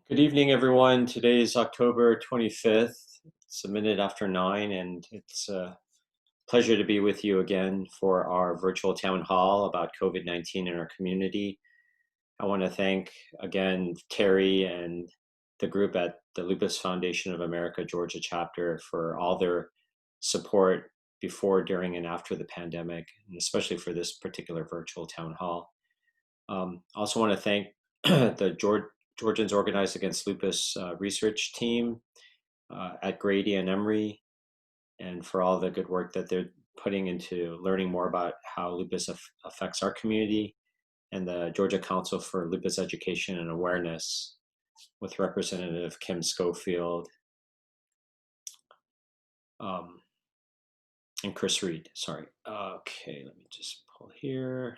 Good evening, everyone. Today is October 25th. It's a minute after 9, and it's a pleasure to be with you again for our virtual town hall about COVID-19 in our community. I want to thank again Terry and the group at the Lupus Foundation of America Georgia chapter for all their support before, during, and after the pandemic, and especially for this particular virtual town hall. I also want to thank the Georgians Organized Against Lupus research team at Grady and Emory, and for all the good work that they're putting into learning more about how lupus affects our community, and the Georgia Council for Lupus Education and Awareness with Representative Kim Schofield and Chris Reed. Sorry. Okay, let me just pull here.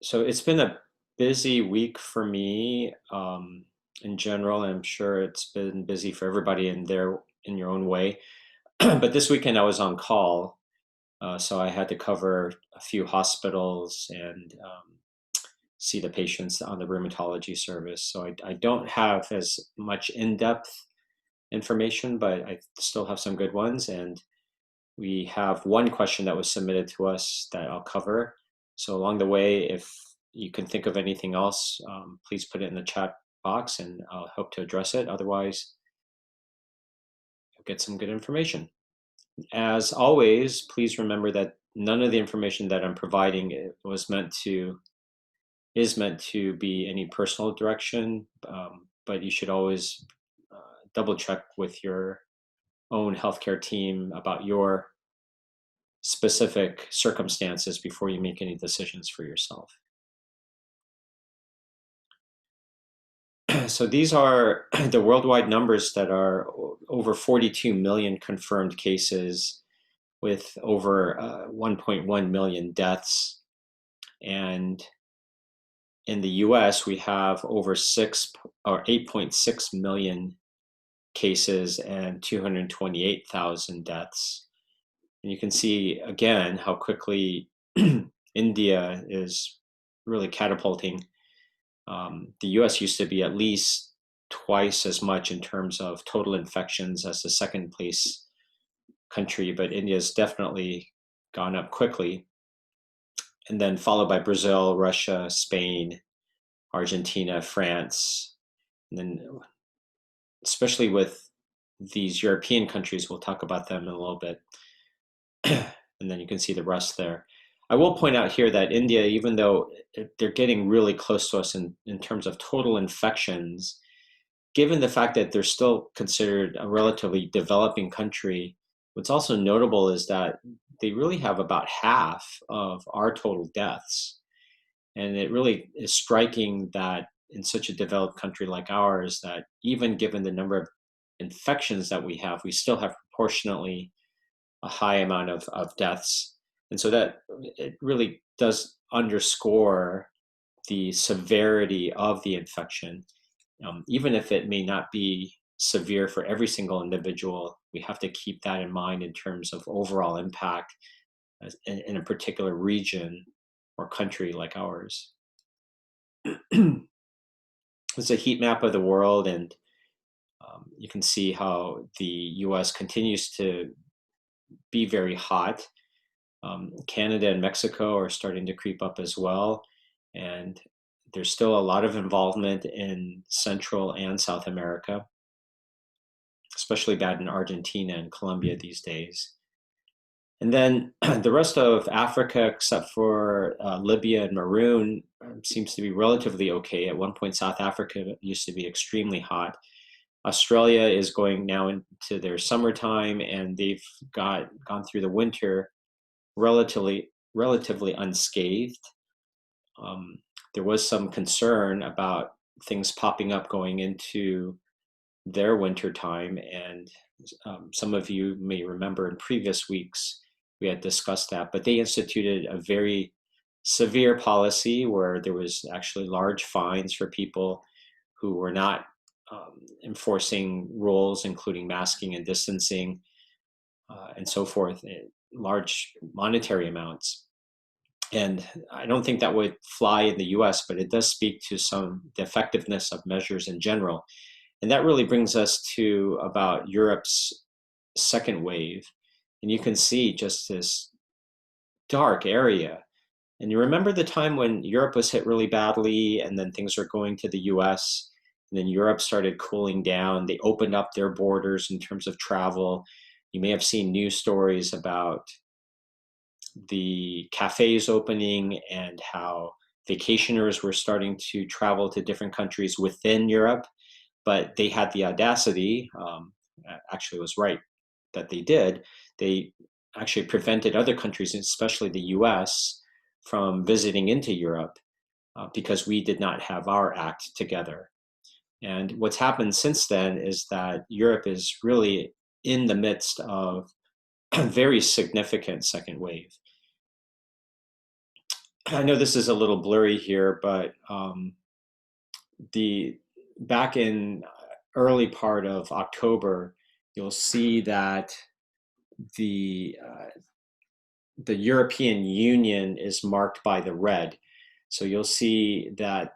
So it's been a busy week for me in general. I'm sure it's been busy for everybody in your own way. But this weekend I was on call, so I had to cover a few hospitals and see the patients on the rheumatology service. So I don't have as much in-depth information, but I still have some good ones. And we have one question that was submitted to us that I'll cover. So along the way, if you can think of anything else, please put it in the chat box and I'll hope to address it. Otherwise, you'll get some good information. As always, please remember that none of the information that I'm providing is meant to be any personal direction, but you should always double check with your own healthcare team about your specific circumstances before you make any decisions for yourself. So these are the worldwide numbers that are over 42 million confirmed cases with over 1.1 million deaths. And in the US, we have over 8.6 million cases and 228,000 deaths. And you can see again how quickly India is really catapulting. The US used to be at least twice as much in terms of total infections as the second place country, but India's definitely gone up quickly. And then followed by Brazil, Russia, Spain, Argentina, France, and then especially with these European countries, we'll talk about them in a little bit. And then you can see the rest there. I will point out here that India, even though they're getting really close to us in terms of total infections, given the fact that they're still considered a relatively developing country, what's also notable is that they really have about half of our total deaths. And it really is striking that in such a developed country like ours, that even given the number of infections that we have, we still have proportionately a high amount of deaths. And so that it really does underscore the severity of the infection. Even if it may not be severe for every single individual, we have to keep that in mind in terms of overall impact in a particular region or country like ours. It's a heat map of the world, and you can see how the US continues to be very hot. Canada and Mexico are starting to creep up as well, and there's still a lot of involvement in Central and South America, especially bad in Argentina and Colombia these days. And then the rest of Africa, except for Libya and Maroon, seems to be relatively okay. At one point, South Africa used to be extremely hot. Australia is going now into their summertime, and they've gone through the winter relatively unscathed. There was some concern about things popping up going into their winter time, and some of you may remember in previous weeks we had discussed that, but they instituted a very severe policy where there was actually large fines for people who were not enforcing rules, including masking and distancing and so forth, large monetary amounts. And I don't think that would fly in the US, but it does speak to the effectiveness of measures in general. And that really brings us to about Europe's second wave. And you can see just this dark area. And you remember the time when Europe was hit really badly, and then things were going to the US, and then Europe started cooling down. They opened up their borders in terms of travel. You may have seen news stories about the cafes opening and how vacationers were starting to travel to different countries within Europe, but they had the audacity, actually was right that they did, they actually prevented other countries, especially the US, from visiting into Europe because we did not have our act together. And what's happened since then is that Europe is really in the midst of a very significant second wave. I know this is a little blurry here, but the back in early part of October, you'll see that the the European Union is marked by the red. So you'll see that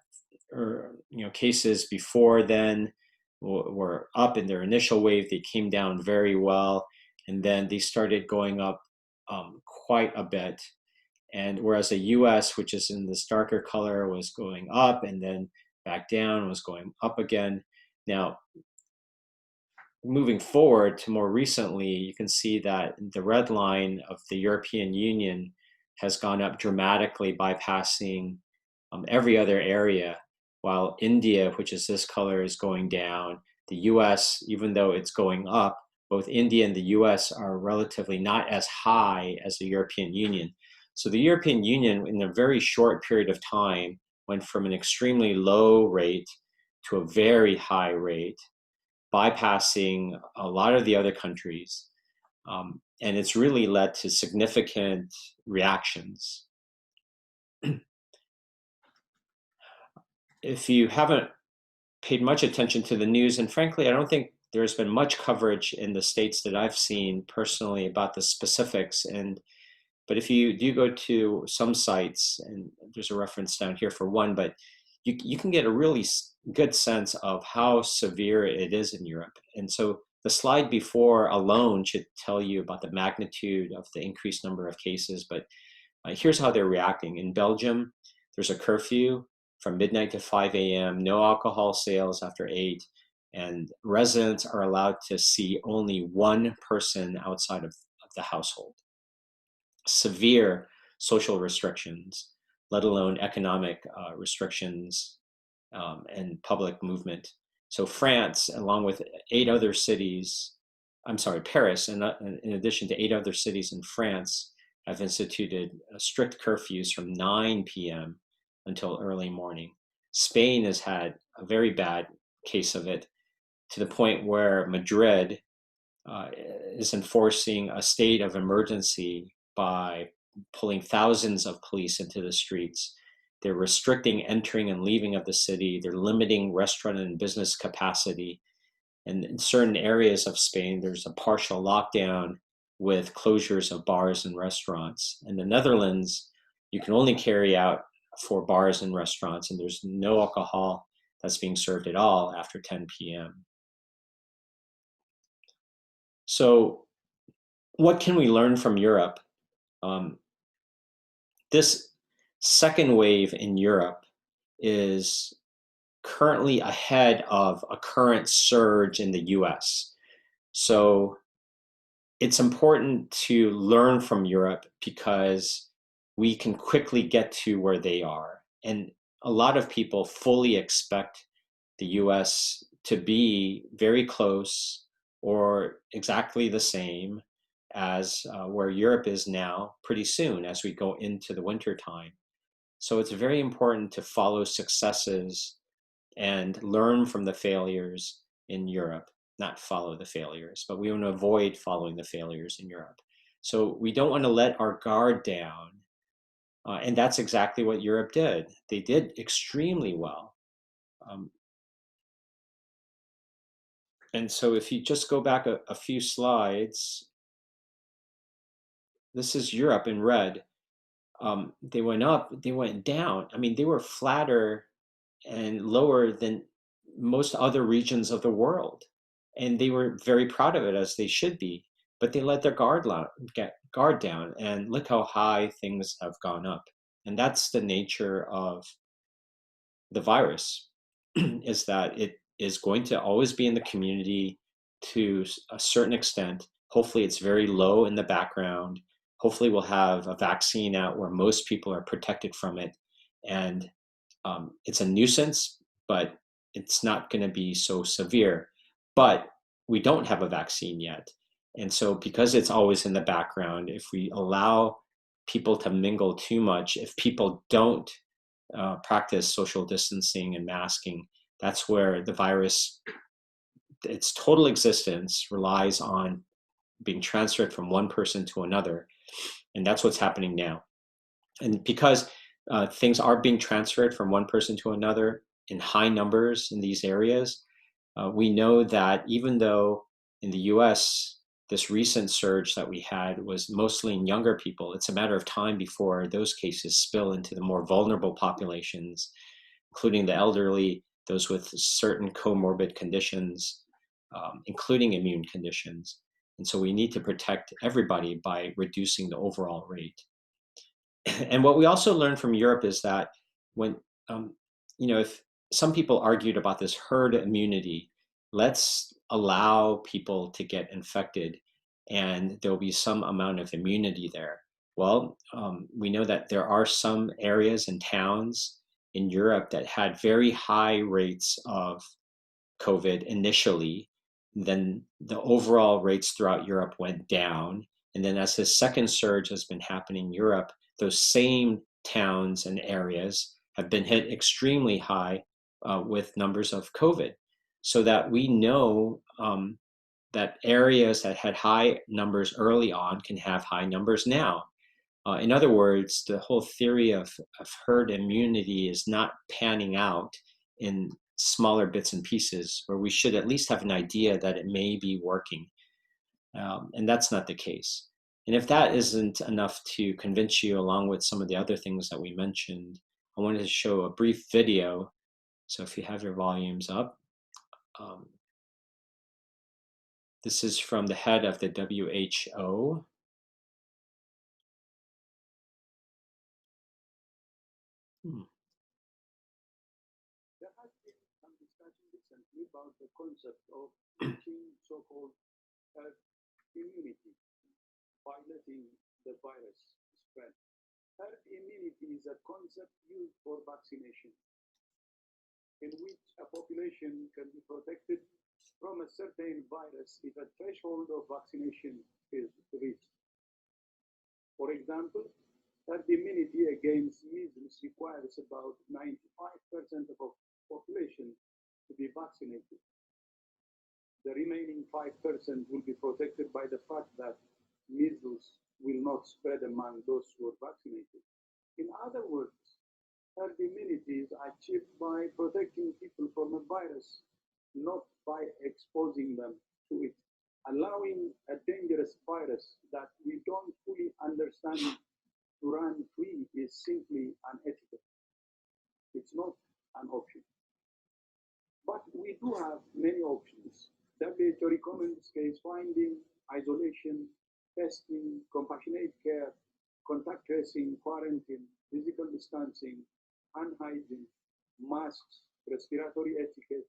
cases before then were up in their initial wave. They came down very well, and then they started going up quite a bit. And whereas the US, which is in this darker color, was going up and then back down, was going up again. Now, moving forward to more recently, you can see that the red line of the European Union has gone up dramatically, bypassing every other area, while India, which is this color, is going down. The US, even though it's going up, both India and the US are relatively not as high as the European Union. So the European Union, in a very short period of time, went from an extremely low rate to a very high rate, bypassing a lot of the other countries. And it's really led to significant reactions. If you haven't paid much attention to the news, and frankly, I don't think there's been much coverage in the states that I've seen personally about the specifics. But if you do go to some sites, and there's a reference down here for one, but you can get a really good sense of how severe it is in Europe. And so the slide before alone should tell you about the magnitude of the increased number of cases, but here's how they're reacting. In Belgium, there's a curfew from midnight to 5 a.m., no alcohol sales after 8, and residents are allowed to see only one person outside of the household. Severe social restrictions, let alone economic restrictions and public movement. So France, along with 8 other cities, Paris, and in addition to 8 other cities in France, have instituted strict curfews from 9 p.m. until early morning. Spain has had a very bad case of it, to the point where Madrid is enforcing a state of emergency by pulling thousands of police into the streets. They're restricting entering and leaving of the city. They're limiting restaurant and business capacity. And in certain areas of Spain, there's a partial lockdown with closures of bars and restaurants. In the Netherlands, you can only carry out for bars and restaurants, and there's no alcohol that's being served at all after 10 p.m. So what can we learn from Europe? This second wave in Europe is currently ahead of a current surge in the US. So it's important to learn from Europe because we can quickly get to where they are. And a lot of people fully expect the US to be very close or exactly the same as where Europe is now pretty soon as we go into the winter time. So it's very important to follow successes and learn from the failures in Europe, not follow the failures, but we want to avoid following the failures in Europe. So we don't want to let our guard down. And that's exactly what Europe did. They did extremely well. And so if you just go back a few slides, this is Europe in red. they went up, they went down. I mean, they were flatter and lower than most other regions of the world. And they were very proud of it, as they should be. But they let their guard down, and look how high things have gone up. And that's the nature of the virus, is that it is going to always be in the community to a certain extent. Hopefully, it's very low in the background. Hopefully, we'll have a vaccine out where most people are protected from it. And it's a nuisance, but it's not going to be so severe. But we don't have a vaccine yet. And so, because it's always in the background, if we allow people to mingle too much, if people don't practice social distancing and masking, that's where the virus, its total existence relies on being transferred from one person to another. And that's what's happening now. And because things are being transferred from one person to another in high numbers in these areas, we know that even though in the US, this recent surge that we had was mostly in younger people, it's a matter of time before those cases spill into the more vulnerable populations, including the elderly, those with certain comorbid conditions, including immune conditions. And so we need to protect everybody by reducing the overall rate. And what we also learned from Europe is that when, um, if some people argued about this herd immunity, let's allow people to get infected and there'll be some amount of immunity there. Well, we know that there are some areas and towns in Europe that had very high rates of COVID initially. Then the overall rates throughout Europe went down. And then as the second surge has been happening in Europe, those same towns and areas have been hit extremely high with numbers of COVID. So that we know that areas that had high numbers early on can have high numbers now. In other words, the whole theory of herd immunity is not panning out in smaller bits and pieces, where we should at least have an idea that it may be working. And that's not the case. And if that isn't enough to convince you, along with some of the other things that we mentioned, I wanted to show a brief video. So if you have your volumes up, this is from the head of the WHO. There has been some discussion recently about the concept of reaching so-called herd immunity by letting the virus spread. Herd immunity is a concept used for vaccination, in which a population can be protected from a certain virus if a threshold of vaccination is reached. For example, herd immunity against measles requires about 95% of the population to be vaccinated. The remaining 5% will be protected by the fact that measles will not spread among those who are vaccinated. In other words, herd immunity is achieved by protecting people from a virus, not by exposing them to it. Allowing a dangerous virus that we don't fully understand to run free is simply unethical. It's not an option. But we do have many options. WHO recommends case finding, isolation, testing, compassionate care, contact tracing, quarantine, physical distancing, hand hygiene, masks, respiratory etiquette,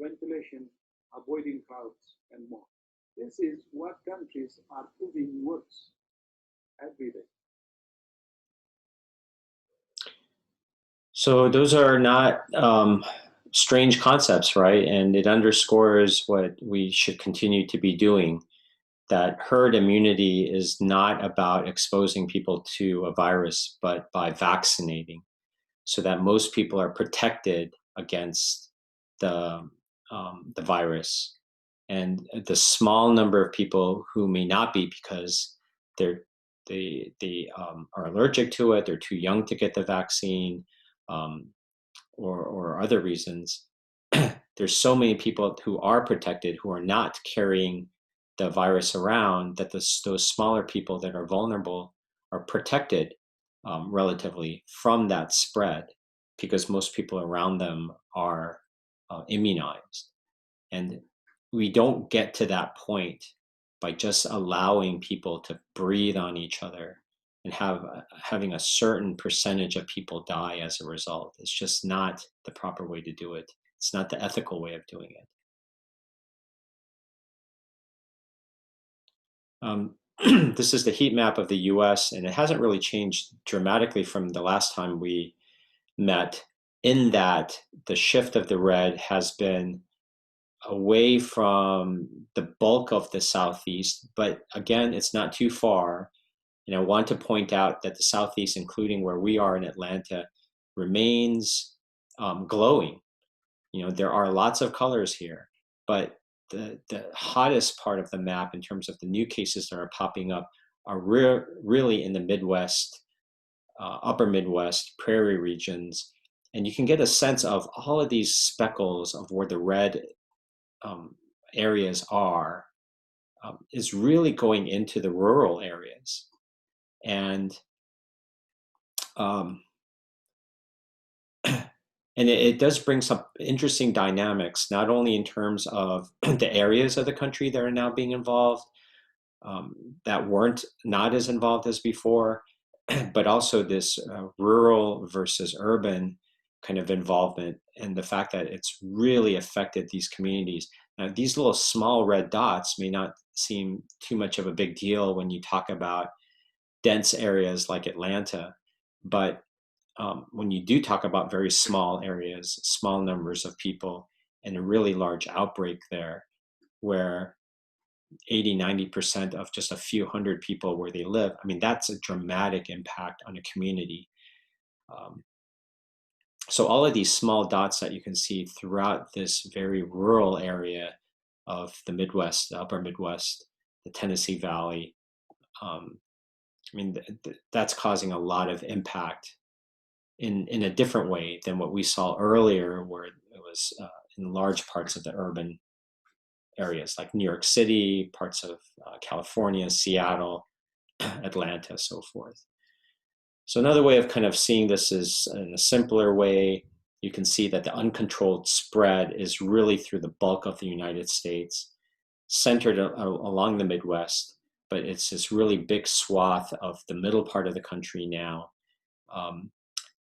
ventilation, avoiding crowds, and more. This is what countries are proving works every day. So those are not strange concepts, right? And it underscores what we should continue to be doing, that herd immunity is not about exposing people to a virus, but by vaccinating, so that most people are protected against the virus. And the small number of people who may not be, because they are allergic to it, they're too young to get the vaccine, um, or other reasons. There's so many people who are protected who are not carrying the virus around, that those smaller people that are vulnerable are protected. relatively from that spread because most people around them are immunized. And we don't get to that point by just allowing people to breathe on each other and having a certain percentage of people die as a result. It's just not the proper way to do it. It's not the ethical way of doing it. This is the heat map of the US, and it hasn't really changed dramatically from the last time we met, in that the shift of the red has been away from the bulk of the Southeast, but again, it's not too far. And I want to point out that the Southeast, including where we are in Atlanta, remains glowing. There are lots of colors here, but the hottest part of the map in terms of the new cases that are popping up are really in the Midwest, upper Midwest, prairie regions. And you can get a sense of all of these speckles of where the red areas are, is really going into the rural areas. And and it does bring some interesting dynamics, not only in terms of the areas of the country that are now being involved, that weren't not as involved as before, but also this rural versus urban kind of involvement, and the fact that it's really affected these communities. Now, these little small red dots may not seem too much of a big deal when you talk about dense areas like Atlanta, but when you do talk about very small areas, small numbers of people, and a really large outbreak there, where 80-90% of just a few hundred people where they live, I mean, that's a dramatic impact on a community. So all of these small dots that you can see throughout this very rural area of the Midwest, the upper Midwest, the Tennessee Valley, I mean, that's causing a lot of impact in a different way than what we saw earlier, where it was in large parts of the urban areas like New York City, parts of California, Seattle, Atlanta, so forth. So another way of kind of seeing this is in a simpler way. You can see that the uncontrolled spread is really through the bulk of the United States, centered along the Midwest, but it's this really big swath of the middle part of the country now.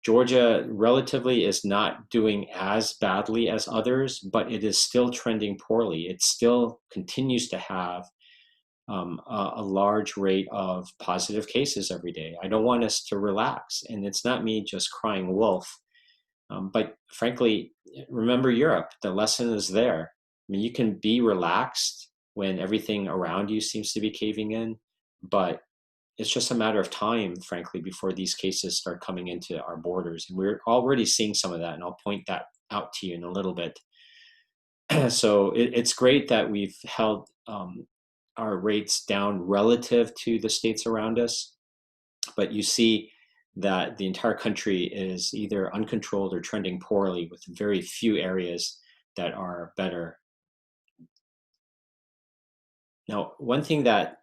Georgia relatively is not doing as badly as others, but it is still trending poorly. It still continues to have a large rate of positive cases every day. I don't want us to relax, and it's not me just crying wolf. But frankly, remember Europe. The lesson is there. I mean, you can be relaxed when everything around you seems to be caving in, but it's just a matter of time, frankly, before these cases start coming into our borders. And we're already seeing some of that, and I'll point that out to you in a little bit. So it's great that we've held our rates down relative to the states around us, but you see that the entire country is either uncontrolled or trending poorly, with very few areas that are better. Now, one thing that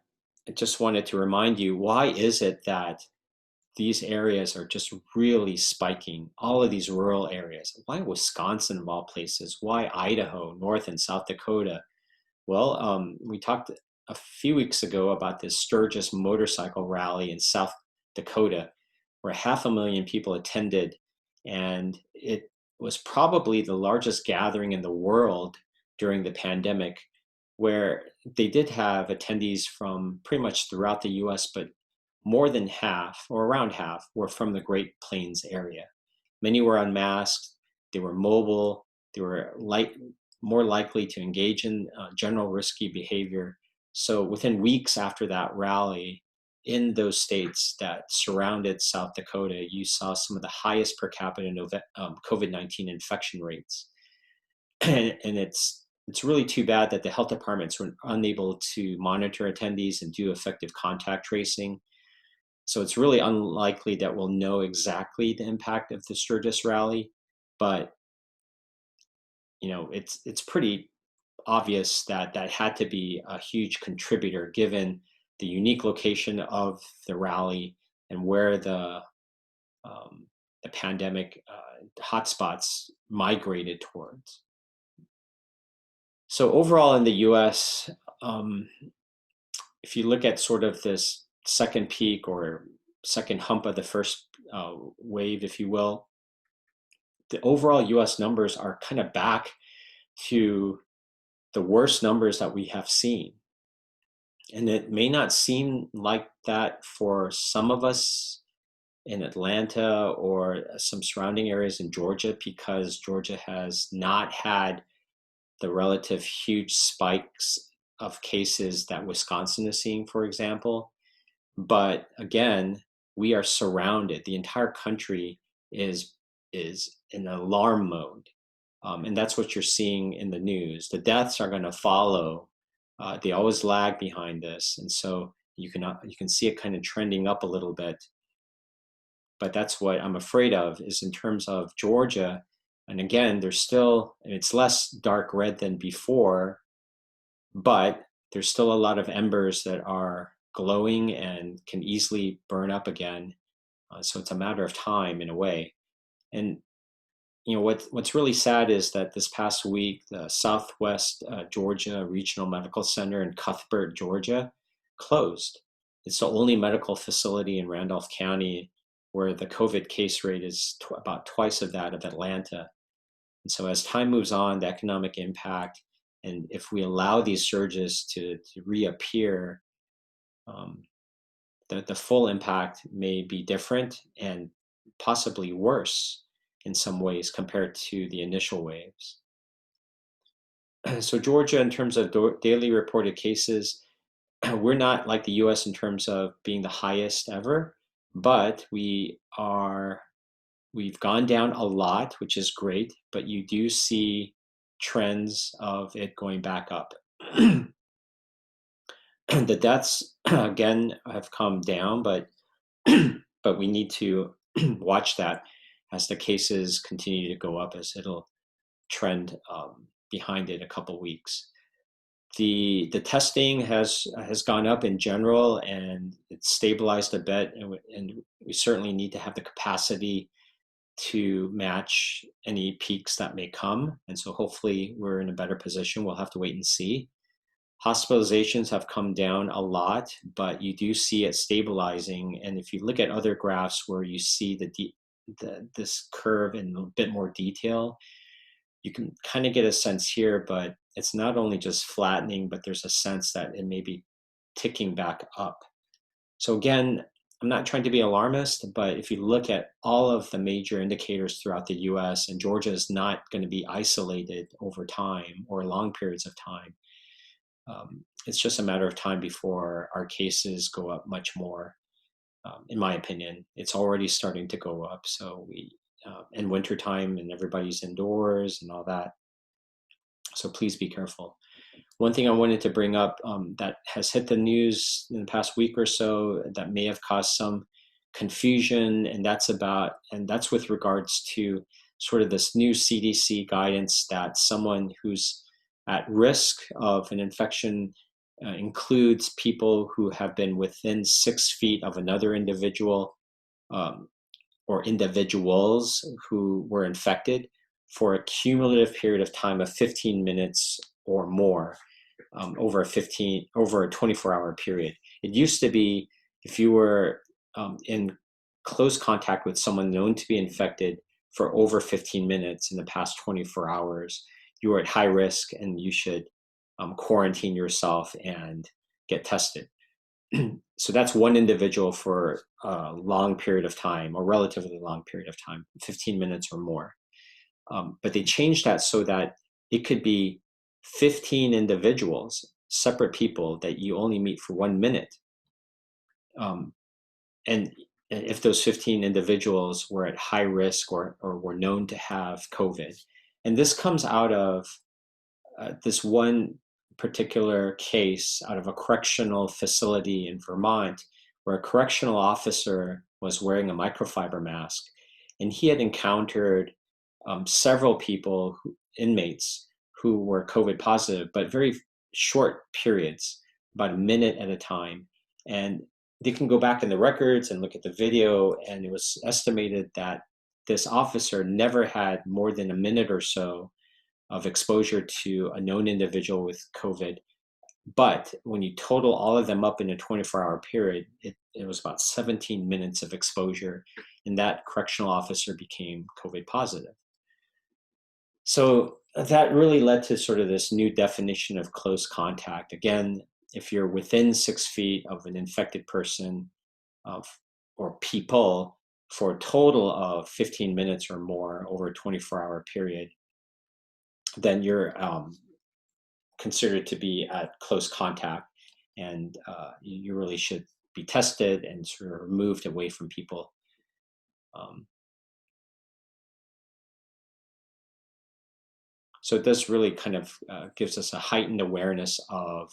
I just wanted to remind you, why is it that these areas are just really spiking, all of these rural areas? Why Wisconsin of all places? Why Idaho, North and South Dakota? Well, we talked a few weeks ago about this Sturgis motorcycle rally in South Dakota, where 500,000 people attended, and it was probably the largest gathering in the world during the pandemic, where they did have attendees from pretty much throughout the US, but more than half, or around half, were from the Great Plains area. Many were unmasked, they were mobile, they were more likely to engage in general risky behavior. So within weeks after that rally, in those states that surrounded South Dakota, you saw some of the highest per capita COVID-19 infection rates. And it's really too bad that the health departments were unable to monitor attendees and do effective contact tracing. So it's really unlikely that we'll know exactly the impact of the Sturgis rally, but it's pretty obvious that that had to be a huge contributor, given the unique location of the rally and where the the pandemic hotspots migrated towards. So overall in the U.S., if you look at sort of this second peak or second hump of the first wave, if you will, the overall U.S. numbers are kind of back to the worst numbers that we have seen. And it may not seem like that for some of us in Atlanta or some surrounding areas in Georgia, because Georgia has not had the relative huge spikes of cases that Wisconsin is seeing, for example. But again, we are surrounded. The entire country is in alarm mode. And that's what you're seeing in the news. The deaths are going to follow. They always lag behind this, and so you can see it kind of trending up a little bit. But that's what I'm afraid of, is in terms of Georgia. And again, it's less dark red than before, but there's still a lot of embers that are glowing and can easily burn up again. So it's a matter of time in a way. And what's really sad is that this past week, the Southwest Georgia Regional Medical Center in Cuthbert, Georgia, closed. It's the only medical facility in Randolph County where the COVID case rate is about twice of that of Atlanta. And so as time moves on, the economic impact, and if we allow these surges to reappear, the full impact may be different and possibly worse in some ways compared to the initial waves. So Georgia, in terms of daily reported cases, we're not like the US in terms of being the highest ever, but we've gone down a lot, which is great, but you do see trends of it going back up. The deaths, again, have come down, but we need to watch that as the cases continue to go up, as it'll trend behind it a couple weeks. The testing has gone up in general, and it's stabilized a bit, and we certainly need to have the capacity to match any peaks that may come. And so hopefully we're in a better position. We'll have to wait and see. Hospitalizations have come down a lot, but you do see it stabilizing. And if you look at other graphs where you see this curve in a bit more detail, you can kind of get a sense here, but it's not only just flattening, but there's a sense that it may be ticking back up. So again, I'm not trying to be alarmist, but if you look at all of the major indicators throughout the US, and Georgia is not going to be isolated over time or long periods of time, it's just a matter of time before our cases go up much more. In my opinion, it's already starting to go up. So in wintertime, and everybody's indoors and all that. So please be careful. One thing I wanted to bring up that has hit the news in the past week or so that may have caused some confusion, and that's with regards to sort of this new CDC guidance that someone who's at risk of an infection includes people who have been within 6 feet of another individual or individuals who were infected for a cumulative period of time of 15 minutes or more over a 24-hour period. It used to be if you were in close contact with someone known to be infected for over 15 minutes in the past 24 hours, you are at high risk and you should quarantine yourself and get tested. So that's one individual for a long period of time, or relatively long period of time, 15 minutes or more. But they changed that so that it could be 15 individuals, separate people that you only meet for 1 minute. And if those 15 individuals were at high risk or were known to have COVID. And this comes out of this one particular case out of a correctional facility in Vermont, where a correctional officer was wearing a microfiber mask, and he had encountered several people, inmates, who were COVID positive, but very short periods, about a minute at a time. And they can go back in the records and look at the video, and it was estimated that this officer never had more than a minute or so of exposure to a known individual with COVID. But when you total all of them up in a 24-hour period, it was about 17 minutes of exposure, and that correctional officer became COVID positive. So that really led to sort of this new definition of close contact. Again, if you're within 6 feet of an infected person or people for a total of 15 minutes or more over a 24-hour period, then you're considered to be at close contact, and you really should be tested and sort of moved away from people. So this really kind of gives us a heightened awareness of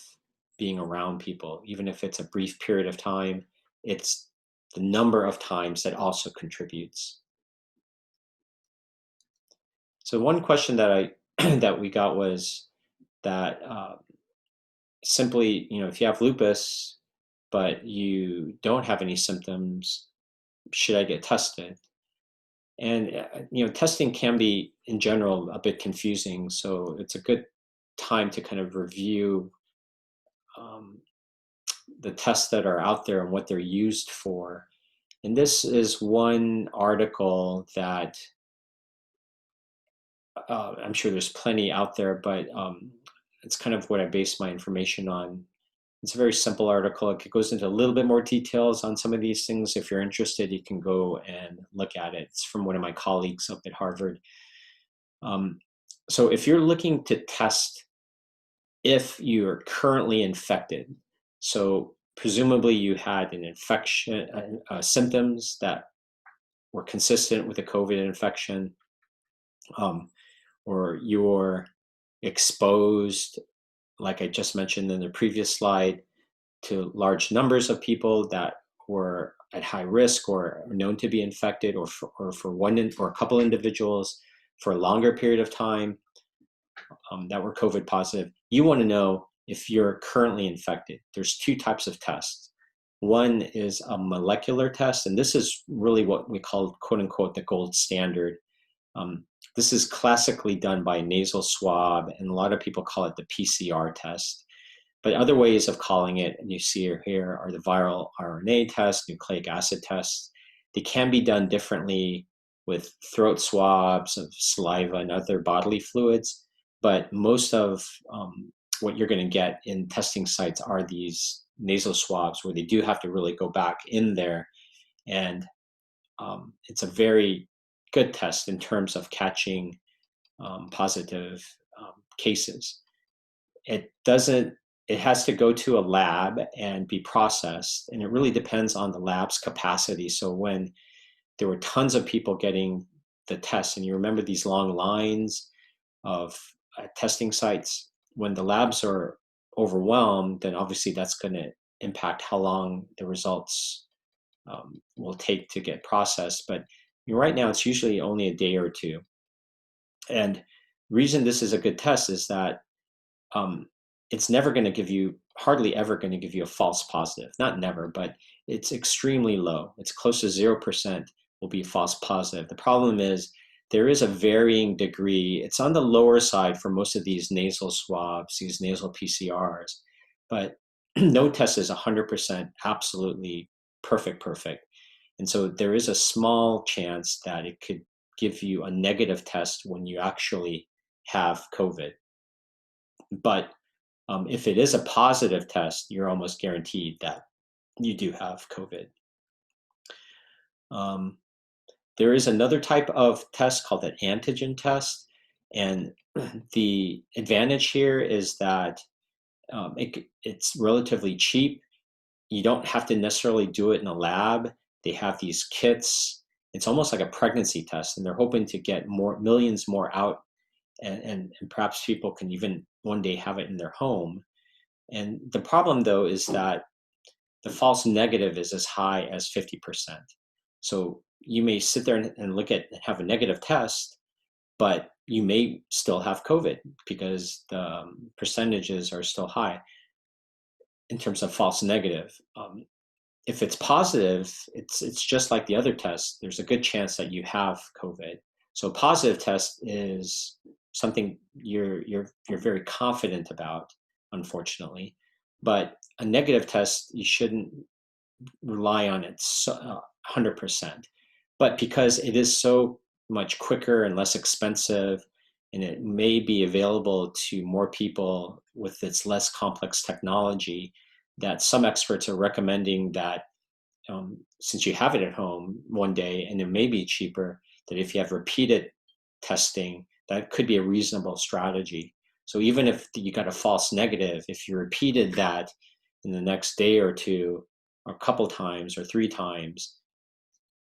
being around people, even if it's a brief period of time. It's the number of times that also contributes. So one question that that we got was that simply, if you have lupus, but you don't have any symptoms, should I get tested? And testing can be, in general, a bit confusing. So it's a good time to kind of review um, the tests that are out there and what they're used for. And this is one article that I'm sure there's plenty out there, but it's kind of what I base my information on. It's a very simple article. It goes into a little bit more details on some of these things. If you're interested, you can go and look at it. It's from one of my colleagues up at Harvard. So if you're looking to test if you're currently infected, so presumably you had an infection, symptoms that were consistent with a COVID infection, or you're exposed, like I just mentioned in the previous slide, to large numbers of people that were at high risk or known to be infected, or for one or a couple individuals for a longer period of time that were COVID positive, you want to know if you're currently infected. There's two types of tests. One is a molecular test, and this is really what we call, quote unquote, the gold standard. This is classically done by nasal swab, and a lot of people call it the PCR test. But other ways of calling it, and you see here, are the viral RNA tests, nucleic acid tests. They can be done differently with throat swabs of saliva and other bodily fluids, but most of what you're going to get in testing sites are these nasal swabs, where they do have to really go back in there, and it's a very good test in terms of catching positive cases. It has to go to a lab and be processed, and it really depends on the lab's capacity. So when there were tons of people getting the test, and you remember these long lines of testing sites, when the labs are overwhelmed, then obviously that's going to impact how long the results will take to get processed. But right now, it's usually only a day or two. And reason this is a good test is that it's never going to give you, hardly ever going to give you a false positive. Not never, but it's extremely low. It's close to 0% will be false positive. The problem is there is a varying degree. It's on the lower side for most of these nasal swabs, these nasal PCRs, but no test is 100% absolutely perfect. And so there is a small chance that it could give you a negative test when you actually have COVID. But if it is a positive test, you're almost guaranteed that you do have COVID. There is another type of test called an antigen test. And the advantage here is that it's relatively cheap. You don't have to necessarily do it in a lab. They have these kits. It's almost like a pregnancy test, and they're hoping to get millions more out, and perhaps people can even one day have it in their home. And the problem, though, is that the false negative is as high as 50%. So you may sit there and have a negative test, but you may still have COVID because the percentages are still high in terms of false negative. if it's positive, it's just like the other test. There's a good chance that you have COVID. So a positive test is something you're very confident about, unfortunately. But a negative test, you shouldn't rely on it 100%. But because it is so much quicker and less expensive, and it may be available to more people with its less complex technology, that some experts are recommending that since you have it at home one day and it may be cheaper, that if you have repeated testing, that could be a reasonable strategy. So even if you got a false negative, if you repeated that in the next day or two, or a couple times or 3 times,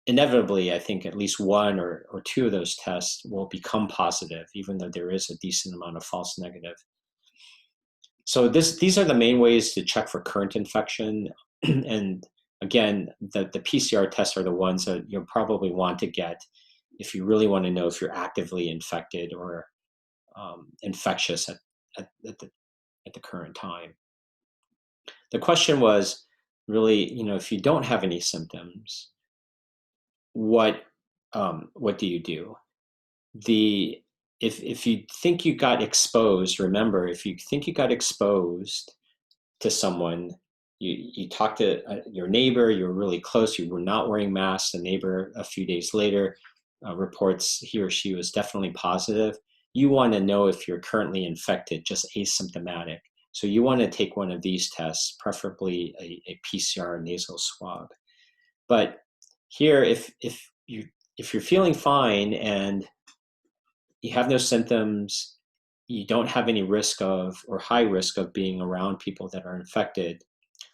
inevitably, I think at least one or two of those tests will become positive, even though there is a decent amount of false negative. So these are the main ways to check for current infection. And again, the PCR tests are the ones that you'll probably want to get if you really want to know if you're actively infected or infectious at the current time. The question was really, if you don't have any symptoms, what do you do? If you think you got exposed, remember, if you think you got exposed to someone, you talked to your neighbor, you were really close, you were not wearing masks, the neighbor a few days later reports he or she was definitely positive, you want to know if you're currently infected, just asymptomatic. So you want to take one of these tests, preferably a PCR nasal swab. But here, if you're feeling fine and you have no symptoms, you don't have any risk of or high risk of being around people that are infected,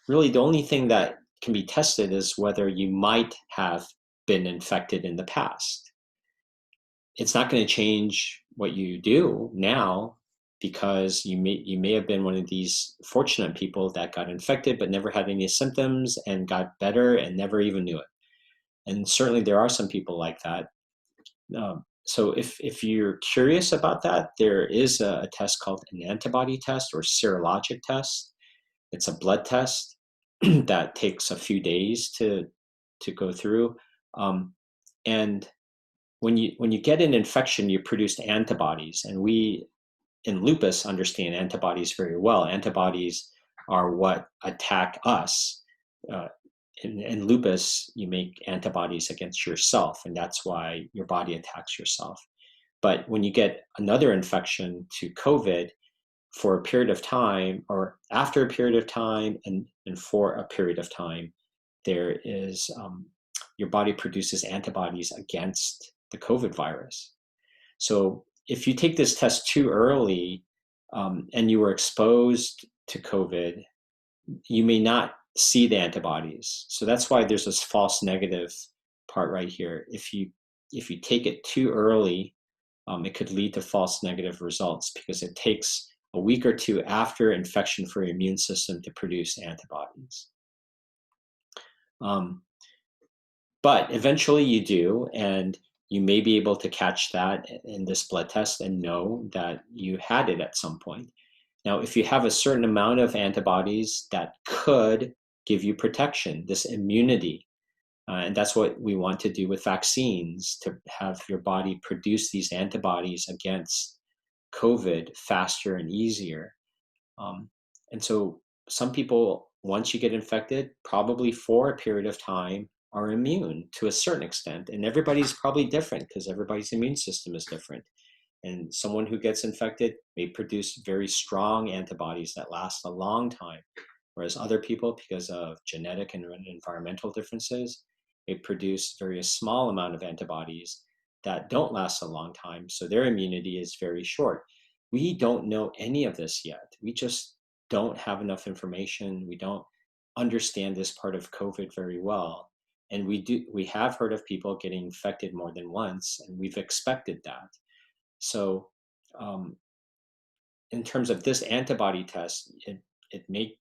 really the only thing that can be tested is whether you might have been infected in the past. It's not going to change what you do now, because you may have been one of these fortunate people that got infected but never had any symptoms and got better and never even knew it. And certainly there are some people like that. So if you're curious about that, there is a test called an antibody test or serologic test. It's a blood test that takes a few days to go through. And when you get an infection, you produce antibodies, and we in lupus understand antibodies very well. Antibodies are what attack us. In lupus, you make antibodies against yourself, and that's why your body attacks yourself. But when you get another infection to COVID, for a period of time, or after a period of time, and for a period of time, there is your body produces antibodies against the COVID virus. So if you take this test too early and you were exposed to COVID, you may not see the antibodies. So that's why there's this false negative part right here. If you take it too early, it could lead to false negative results, because it takes a week or two after infection for your immune system to produce antibodies. But eventually you do, and you may be able to catch that in this blood test and know that you had it at some point. Now, if you have a certain amount of antibodies, that could give you protection, this immunity. And that's what we want to do with vaccines, to have your body produce these antibodies against COVID faster and easier. And so some people, once you get infected, probably for a period of time, are immune to a certain extent. And everybody's probably different, because everybody's immune system is different. And someone who gets infected may produce very strong antibodies that last a long time, whereas other people, because of genetic and environmental differences, may produce very small amount of antibodies that don't last a long time, so their immunity is very short. We don't know any of this yet. We just don't have enough information. We don't understand this part of COVID very well. And we have heard of people getting infected more than once, and we've expected that. So in terms of this antibody test, it may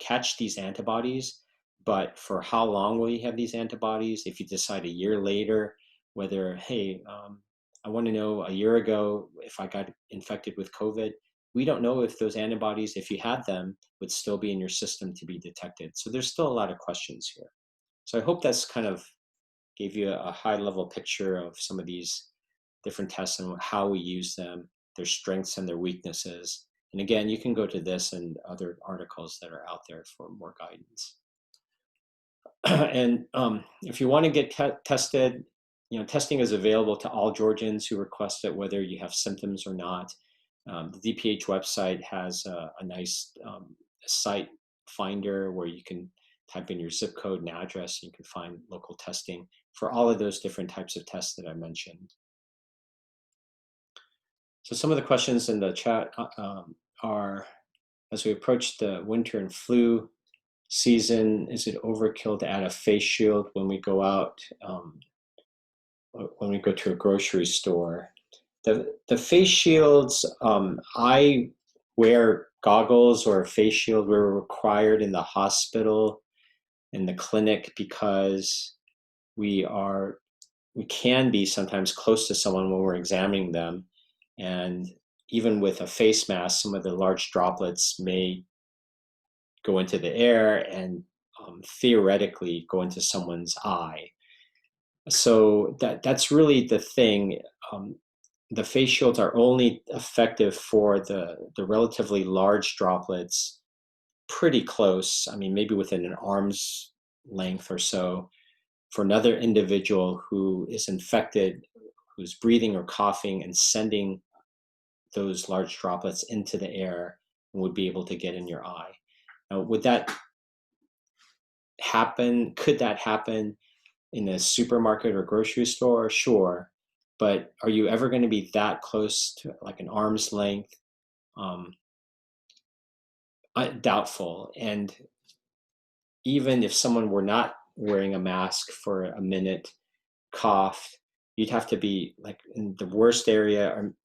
catch these antibodies, but for how long will you have these antibodies? If you decide a year later whether, hey, I want to know a year ago if I got infected with COVID, we don't know if those antibodies, if you had them, would still be in your system to be detected. So there's still a lot of questions here. So I hope that's kind of gave you a high level picture of some of these different tests and how we use them, their strengths and their weaknesses. And again, you can go to this and other articles that are out there for more guidance. And if you want to get tested, testing is available to all Georgians who request it, whether you have symptoms or not. The DPH website has a nice site finder where you can type in your zip code and address, and you can find local testing for all of those different types of tests that I mentioned. So some of the questions in the chat are, as we approach the winter and flu season, is it overkill to add a face shield when we go out, when we go to a grocery store? The face shields, I wear goggles or a face shield. We're required in the hospital, in the clinic, because we can be sometimes close to someone when we're examining them. And even with a face mask, some of the large droplets may go into the air and theoretically go into someone's eye. So that's really the thing. The face shields are only effective for the relatively large droplets pretty close. I mean, maybe within an arm's length or so. For another individual who is infected, who's breathing or coughing and sending those large droplets into the air, and would be able to get in your eye. Now, would that happen? Could that happen in a supermarket or grocery store? Sure. But are you ever going to be that close to like an arm's length? Doubtful. And even if someone were not wearing a mask for a minute, coughed, you'd have to be like in the worst area, or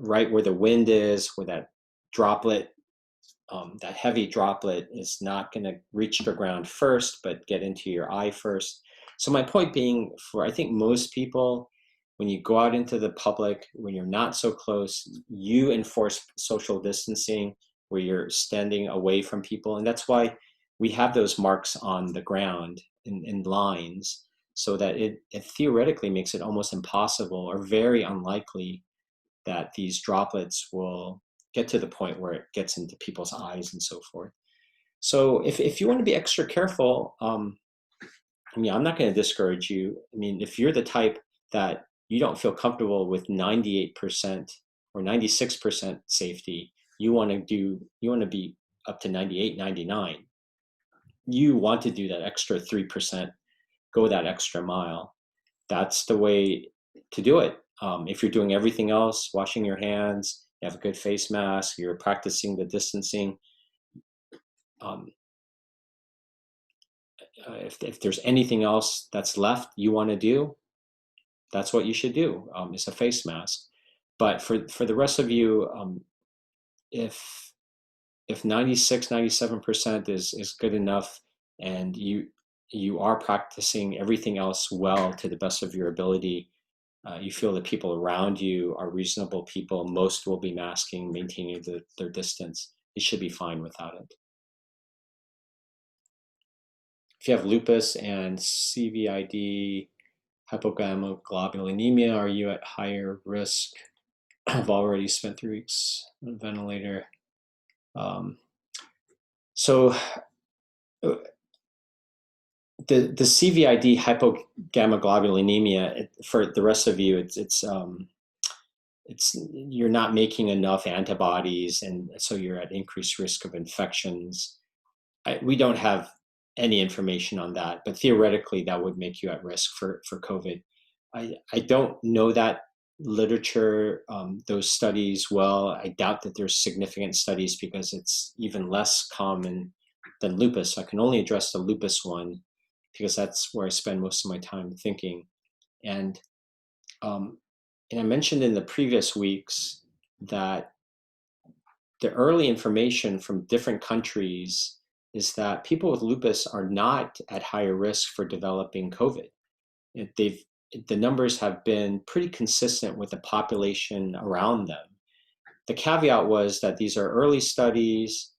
right where the wind is, where that droplet, that heavy droplet is not going to reach the ground first, but get into your eye first. So my point being, for I think most people, when you go out into the public, when you're not so close, you enforce social distancing where you're standing away from people. And that's why we have those marks on the ground in lines, so that it theoretically makes it almost impossible or very unlikely that these droplets will get to the point where it gets into people's eyes and so forth. So if you want to be extra careful, I mean, I'm not going to discourage you. I mean, if you're the type that you don't feel comfortable with 98% or 96% safety, you want to be up to 98, 99. You want to do that extra 3%, go that extra mile. That's the way to do it. If you're doing everything else, washing your hands, you have a good face mask, you're practicing the distancing. If there's anything else that's left you want to do, that's what you should do. It's a face mask. But for the rest of you, if 96, 97% is good enough, and you are practicing everything else well to the best of your ability, you feel the people around you are reasonable people, most will be masking, maintaining their distance, you should be fine without it. If you have lupus and CVID, hypogammaglobulinemia, are you at higher risk? I've already spent 3 weeks on a ventilator. So the CVID, hypogammaglobulinemia, for the rest of you, it's you're not making enough antibodies, and so you're at increased risk of infections. We don't have any information on that, but theoretically that would make you at risk for COVID. I don't know that literature, those studies well. I doubt that there's significant studies because it's even less common than lupus. So I can only address the lupus one because that's where I spend most of my time thinking. And I mentioned in the previous weeks that the early information from different countries is that people with lupus are not at higher risk for developing COVID. The numbers have been pretty consistent with the population around them. the caveat was that these are early studies.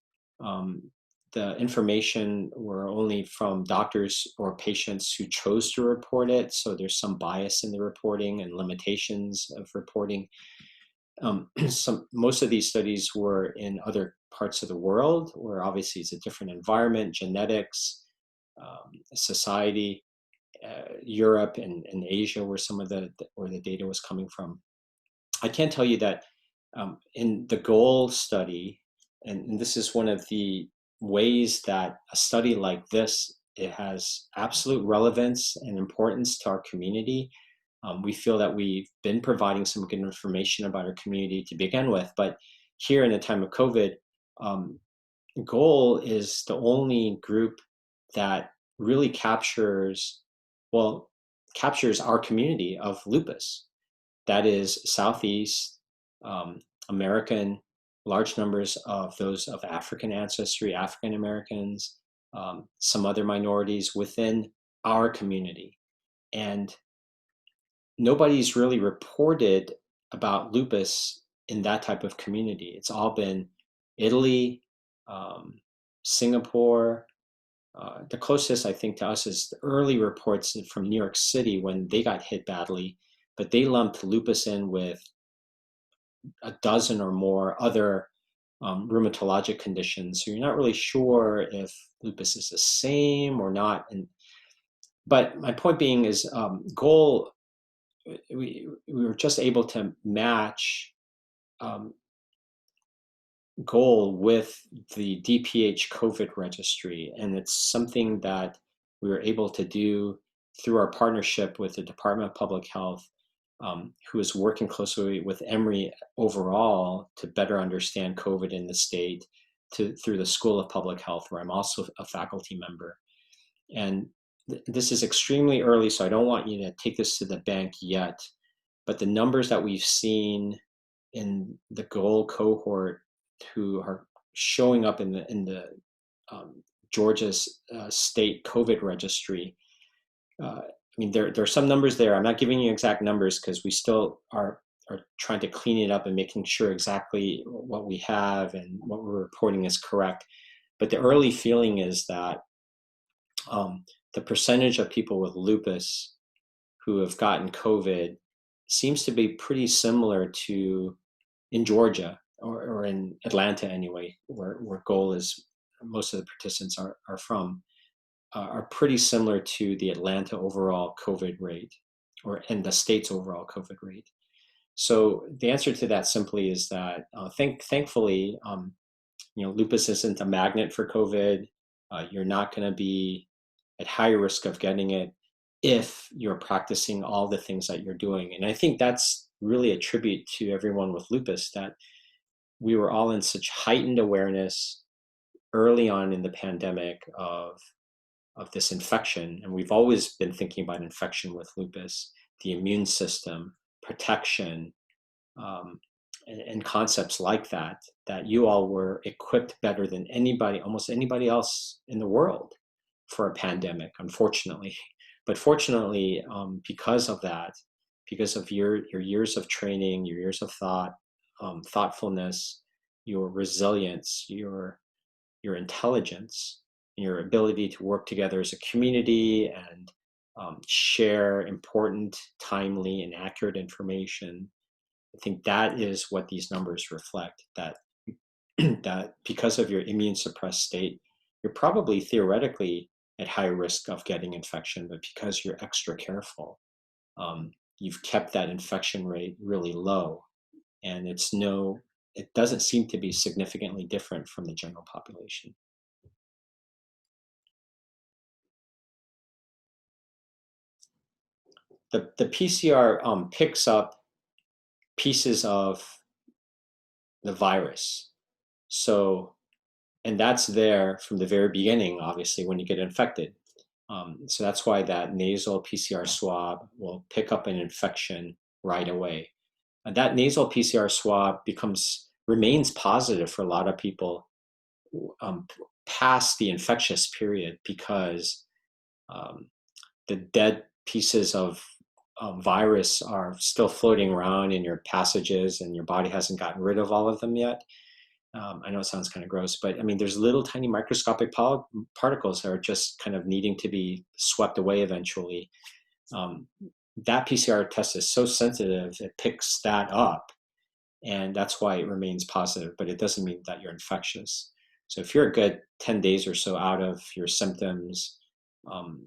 The information were only from doctors or patients who chose to report it. So there's some bias in the reporting and limitations of reporting. Most of these studies were in other parts of the world, where obviously it's a different environment, genetics, society. Europe and Asia were some of where the data was coming from. I can tell you that in the GOAL study, and this is one of the ways that a study like this, it has absolute relevance and importance to our community. We feel that we've been providing some good information about our community to begin with, but here in the time of COVID, GOAL is the only group that really captures our community of lupus. That is Southeast American, large numbers of those of African ancestry, African Americans, some other minorities within our community. And nobody's really reported about lupus in that type of community. It's all been Italy, Singapore. The closest, I think, to us is the early reports from New York City when they got hit badly, but they lumped lupus in with a dozen or more other rheumatologic conditions. So you're not really sure if lupus is the same or not. But my point being is GOAL, we were just able to match GOAL with the DPH COVID registry. And it's something that we were able to do through our partnership with the Department of Public Health, who is working closely with Emory overall to better understand COVID in the state through the School of Public Health, where I'm also a faculty member. And this is extremely early, so I don't want you to take this to the bank yet. But the numbers that we've seen in the GOAL cohort who are showing up in the Georgia's state COVID registry. I mean, there are some numbers there. I'm not giving you exact numbers because we still are trying to clean it up and making sure exactly what we have and what we're reporting is correct. But the early feeling is that the percentage of people with lupus who have gotten COVID seems to be pretty similar to in Georgia or in Atlanta anyway, where GOAL is, most of the participants are from, are pretty similar to the Atlanta overall COVID rate and the state's overall COVID rate. So the answer to that simply is that thankfully, lupus isn't a magnet for COVID. You're not going to be at higher risk of getting it if you're practicing all the things that you're doing. And I think that's really a tribute to everyone with lupus, that we were all in such heightened awareness early on in the pandemic of this infection. And we've always been thinking about infection with lupus, the immune system, protection, and concepts like that you all were equipped better than almost anybody else in the world for a pandemic, unfortunately. But fortunately, because of that, because of your years of training, your years of thoughtfulness, your resilience, your intelligence, your ability to work together as a community and share important, timely, and accurate information, I think that is what these numbers reflect, that because of your immune suppressed state, you're probably theoretically at high risk of getting infection, but because you're extra careful, you've kept that infection rate really low. And it doesn't seem to be significantly different from the general population. The PCR picks up pieces of the virus. So, and that's there from the very beginning, obviously, when you get infected. So that's why that nasal PCR swab will pick up an infection right away. And that nasal PCR swab remains positive for a lot of people past the infectious period, because the dead pieces of virus are still floating around in your passages and your body hasn't gotten rid of all of them yet. I know it sounds kind of gross, but I mean, there's little tiny microscopic particles that are just kind of needing to be swept away eventually. That PCR test is so sensitive, it picks that up, and that's why it remains positive, but it doesn't mean that you're infectious. So if you're a good 10 days or so out of your symptoms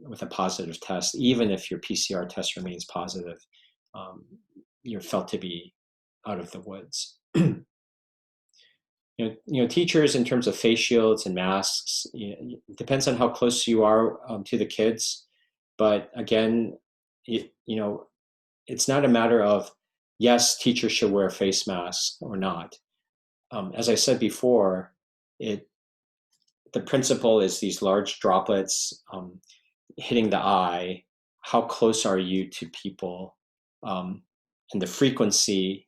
with a positive test, even if your PCR test remains positive, you're felt to be out of the woods. Teachers, in terms of face shields and masks, it depends on how close you are to the kids. But again, it's not a matter of, yes, teachers should wear face masks or not. As I said before, the principle is these large droplets hitting the eye. How close are you to people? And the frequency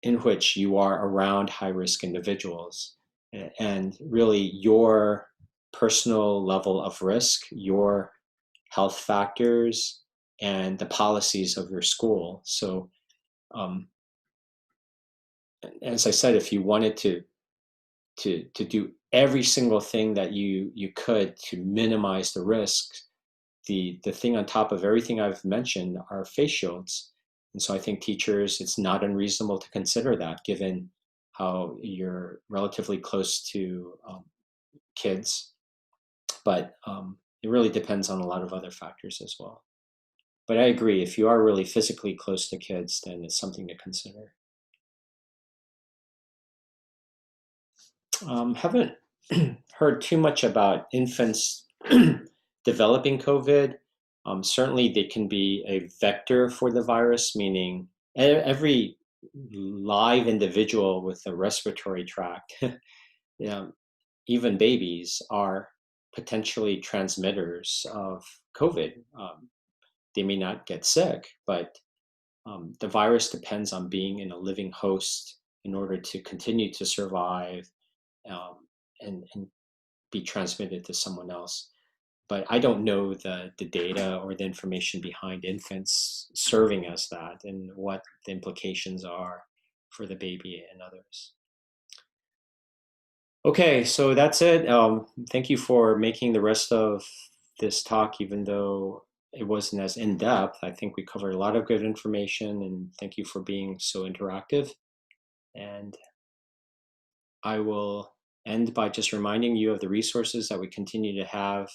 in which you are around high-risk individuals, and really your personal level of risk, your health factors, and the policies of your school. So as I said, if you wanted to do every single thing that you could to minimize the risk, the thing on top of everything I've mentioned are face shields. And so I think teachers, it's not unreasonable to consider that, given how you're relatively close to kids. But it really depends on a lot of other factors as well. But I agree, if you are really physically close to kids, then it's something to consider. Haven't heard too much about infants developing COVID. Certainly, they can be a vector for the virus, meaning every live individual with a respiratory tract, even babies, are potentially transmitters of COVID. They may not get sick, but the virus depends on being in a living host in order to continue to survive and be transmitted to someone else. But I don't know the data or the information behind infants serving as that and what the implications are for the baby and others. Okay, so that's it. Thank you for making the rest of this talk, even though it wasn't as in-depth. I think we covered a lot of good information, and thank you for being so interactive. And I will end by just reminding you of the resources that we continue to have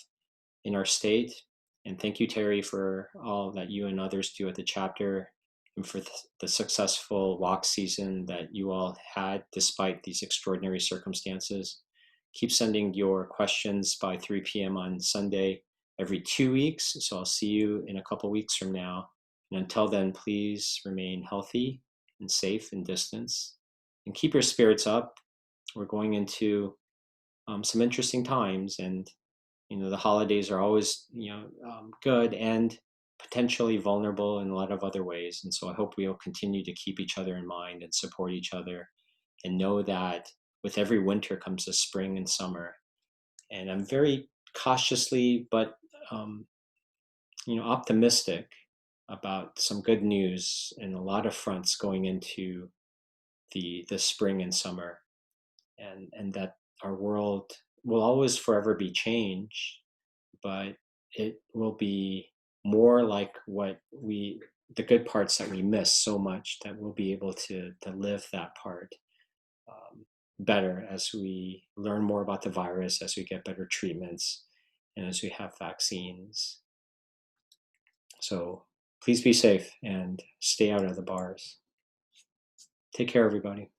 in our state. And thank you, Terry, for all that you and others do at the chapter, and for the successful walk season that you all had despite these extraordinary circumstances. Keep sending your questions by 3 p.m. on Sunday every 2 weeks. So I'll see you in a couple weeks from now. And until then, please remain healthy and safe and distance, and keep your spirits up. We're going into some interesting times, and the holidays are always good and potentially vulnerable in a lot of other ways. And so I hope we'll continue to keep each other in mind and support each other, and know that with every winter comes a spring and summer. And I'm very cautiously but optimistic about some good news and a lot of fronts going into the spring and summer, and that our world will always forever be changed, but it will be more like the good parts that we miss so much, that we'll be able to live that part better as we learn more about the virus, as we get better treatments, and as we have vaccines. So please be safe and stay out of the bars. Take care, everybody.